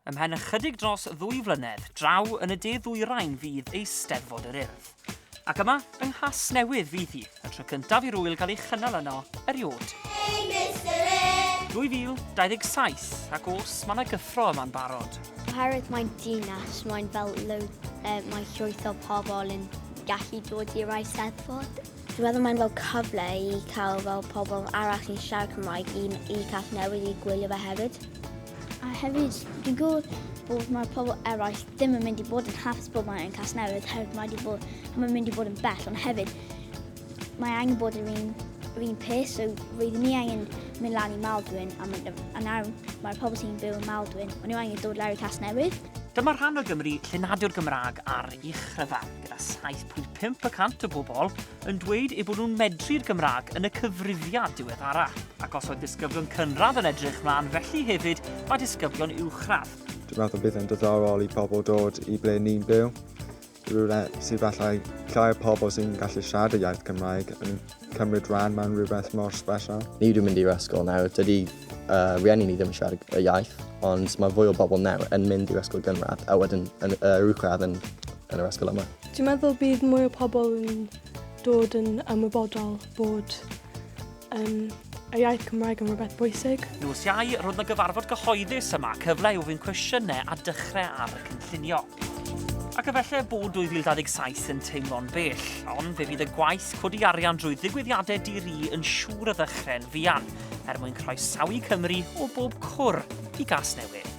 ymhen ychydig dros 2 flynedd draw yn y de-ddwyrain fydd Eisteddfod yr Urdd. Ac yma, yng Nghasnewydd fydd hi, y tro cyntaf i'r wyl cael ei chynnal yno eriod. 2027 ac os mae yna gyffro yma'n barod. Oherwydd mae'n dinas, mae'n fel mae llwyth o pobl yn gallu dod i'r Eisteddfod. Dwi'n meddwl mae'n fel cyfle i cael fel pobl arall yn siarad Cymraeg i Gasnewydd i gwylio fe hefyd. A hefyd, dwi'n gwybod bod mae pobl eraill ddim yn mynd i bod yn hapus bod mae'n Gasnewydd, hefyd mae'n mynd i bod yn bell, ond hefyd mae angen bod yr un peth, so roedd ni angen mynd lan i Maldwyn, a nawr mae'r pobl sy'n byw yn Maldwyn, ond nhw angen dod lawr i Gasnewydd. Dyma rhan o Gymru lle nad yw'r Gymraeg ar ei chryfa, gyda 7.5% o bobl yn dweud eu bod nhw'n medru'r Gymraeg yn y cyfrifiad diweddara. Ac os oedd disgyblion cynradd yn edrych mlaen, felly hefyd mae disgyblion uwchradd. Dwi'n meddwl bydd yn diddorol i pobl dod i ble ni'n byw. Rhywle sydd falle llai o pobl sy'n gallu siarad y iaith Cymraeg yn cymryd rhan mewn rhywbeth mor special. Ni dwi'n mynd i'r ysgol nawr. Dydy rhieni ni ddim yn siarad y iaith, ond mae fwy o bobl nawr yn mynd i'r ysgol gynradd a wedyn uwchradd yn yr ysgol yma. Dwi'n meddwl bydd mwy o pobl yn dod yn ymwybodol bod y iaith Cymraeg yn rhywbeth bwysig. Nos Iau, roedd yna gyfarfod gyhoeddus yma, cyfle i ofyn cwestiynau a dechrau ar y cynllunio. Ac efallai bod 2027 yn teimlo'n bell, ond fe fydd y gwaith codi arian drwy ddigwyddiadau diri yn siŵr y ddechrau'n fuan, mwyn croesawu Cymru o bob cwr i Gasnewydd.